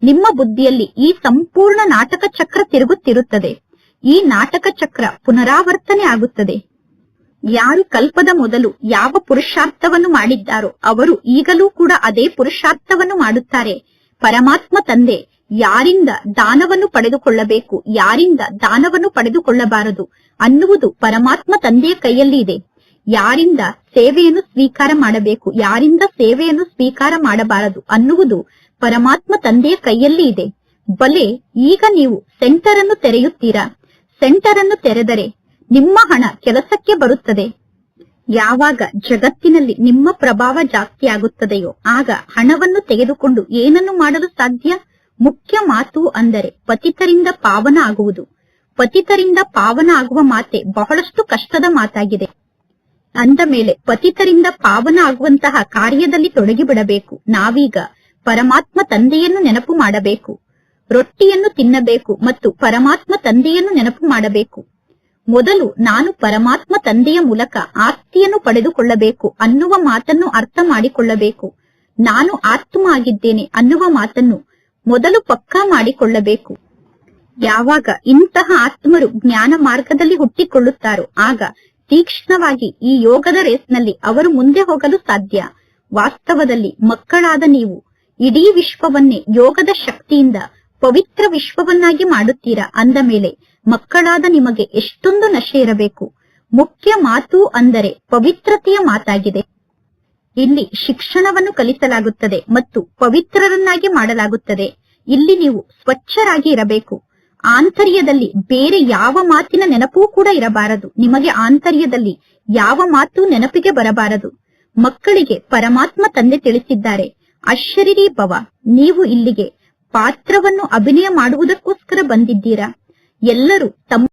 ನಿಮ್ಮ ಬುದ್ಧಿಯಲ್ಲಿ ಈ ಸಂಪೂರ್ಣ ನಾಟಕ ಚಕ್ರ ತಿರುಗುತ್ತಿರುತ್ತದೆ. ಈ ನಾಟಕ ಚಕ್ರ ಪುನರಾವರ್ತನೆ ಆಗುತ್ತದೆ. ಯಾರು ಕಲ್ಪದ ಮೊದಲು ಯಾವ ಪುರುಷಾರ್ಥವನ್ನು ಮಾಡಿದ್ದಾರೋ ಅವರು ಈಗಲೂ ಕೂಡ ಅದೇ ಪುರುಷಾರ್ಥವನ್ನು ಮಾಡುತ್ತಾರೆ. ಪರಮಾತ್ಮ ತಂದೆ ಯಾರಿಂದ ದಾನವನ್ನು ಪಡೆದುಕೊಳ್ಳಬೇಕು, ಯಾರಿಂದ ದಾನವನ್ನು ಪಡೆದುಕೊಳ್ಳಬಾರದು ಅನ್ನುವುದು ಪರಮಾತ್ಮ ತಂದೆಯ ಕೈಯಲ್ಲಿ ಇದೆ. ಯಾರಿಂದ ಸೇವೆಯನ್ನು ಸ್ವೀಕಾರ ಮಾಡಬೇಕು, ಯಾರಿಂದ ಸೇವೆಯನ್ನು ಸ್ವೀಕಾರ ಮಾಡಬಾರದು ಅನ್ನುವುದು ಪರಮಾತ್ಮ ತಂದೆಯ ಕೈಯಲ್ಲಿ ಇದೆ. ಬಲೆ ಈಗ ನೀವು ಸೆಂಟರ್ ಅನ್ನು ತೆರೆಯುತ್ತೀರಾ. ಸೆಂಟರ್ ಅನ್ನು ತೆರೆದರೆ ನಿಮ್ಮ ಹಣ ಕೆಲಸಕ್ಕೆ ಬರುತ್ತದೆ. ಯಾವಾಗ ಜಗತ್ತಿನಲ್ಲಿ ನಿಮ್ಮ ಪ್ರಭಾವ ಜಾಸ್ತಿ ಆಗುತ್ತದೆಯೋ ಆಗ ಹಣವನ್ನು ತೆಗೆದುಕೊಂಡು ಏನನ್ನು ಮಾಡಲು ಸಾಧ್ಯ? ಮುಖ್ಯ ಮಾತು ಅಂದರೆ ಪತಿತರಿಂದ ಪಾವನ ಆಗುವುದು. ಪತಿತರಿಂದ ಪಾವನ ಆಗುವ ಮಾತೆ ಬಹಳಷ್ಟು ಕಷ್ಟದ ಮಾತಾಗಿದೆ. ಅಂದ ಮೇಲೆ ಪತಿತರಿಂದ ಪಾವನ ಆಗುವಂತಹ ಕಾರ್ಯದಲ್ಲಿ ತೊಡಗಿಬಿಡಬೇಕು. ನಾವೀಗ ಪರಮಾತ್ಮ ತಂದೆಯನ್ನು ನೆನಪು ಮಾಡಬೇಕು. ರೊಟ್ಟಿಯನ್ನು ತಿನ್ನಬೇಕು ಮತ್ತು ಪರಮಾತ್ಮ ತಂದೆಯನ್ನು ನೆನಪು ಮಾಡಬೇಕು. ಮೊದಲು ನಾನು ಪರಮಾತ್ಮ ತಂದೆಯ ಮೂಲಕ ಆಸ್ತಿಯನ್ನು ಪಡೆದುಕೊಳ್ಳಬೇಕು ಅನ್ನುವ ಮಾತನ್ನು ಅರ್ಥ ಮಾಡಿಕೊಳ್ಳಬೇಕು. ನಾನು ಆತ್ಮ ಆಗಿದ್ದೇನೆ ಅನ್ನುವ ಮಾತನ್ನು ಮೊದಲು ಪಕ್ಕಾ ಮಾಡಿಕೊಳ್ಳಬೇಕು. ಯಾವಾಗ ಇಂತಹ ಆತ್ಮರು ಜ್ಞಾನ ಮಾರ್ಗದಲ್ಲಿ ಹುಟ್ಟಿಕೊಳ್ಳುತ್ತಾರೋ ಆಗ ತೀಕ್ಷ್ಣವಾಗಿ ಈ ಯೋಗದ ರೇಸ್ನಲ್ಲಿ ಅವರು ಮುಂದೆ ಹೋಗಲು ಸಾಧ್ಯ. ವಾಸ್ತವದಲ್ಲಿ ಮಕ್ಕಳಾದ ನೀವು ಇಡೀ ವಿಶ್ವವನ್ನೇ ಯೋಗದ ಶಕ್ತಿಯಿಂದ ಪವಿತ್ರ ವಿಶ್ವವನ್ನಾಗಿ ಮಾಡುತ್ತೀರಾ. ಅಂದ ಮೇಲೆ ಮಕ್ಕಳಾದ ನಿಮಗೆ ಎಷ್ಟೊಂದು ನಶೆ ಇರಬೇಕು. ಮುಖ್ಯ ಮಾತು ಅಂದರೆ ಪವಿತ್ರತೆಯ ಮಾತಾಗಿದೆ. ಇಲ್ಲಿ ಶಿಕ್ಷಣವನ್ನು ಕಲಿಸಲಾಗುತ್ತದೆ ಮತ್ತು ಪವಿತ್ರರನ್ನಾಗಿ ಮಾಡಲಾಗುತ್ತದೆ. ಇಲ್ಲಿ ನೀವು ಸ್ವಚ್ಛರಾಗಿ ಇರಬೇಕು. ಆಂತರ್ಯದಲ್ಲಿ ಬೇರೆ ಯಾವ ಮಾತಿನ ನೆನಪೂ ಕೂಡ ಇರಬಾರದು. ನಿಮಗೆ ಆಂತರ್ಯದಲ್ಲಿ ಯಾವ ಮಾತು ನೆನಪಿಗೆ ಬರಬಾರದು. ಮಕ್ಕಳಿಗೆ ಪರಮಾತ್ಮ ತಂದೆ ತಿಳಿಸಿದ್ದಾರೆ, ಅಶರೀರಿ ಭವ. ನೀವು ಇಲ್ಲಿಗೆ ಪಾತ್ರವನ್ನು ಅಭಿನಯ ಮಾಡುವುದಕ್ಕೋಸ್ಕರ ಬಂದಿದ್ದೀರಾ. ಎಲ್ಲರೂ ತಮ್ಮ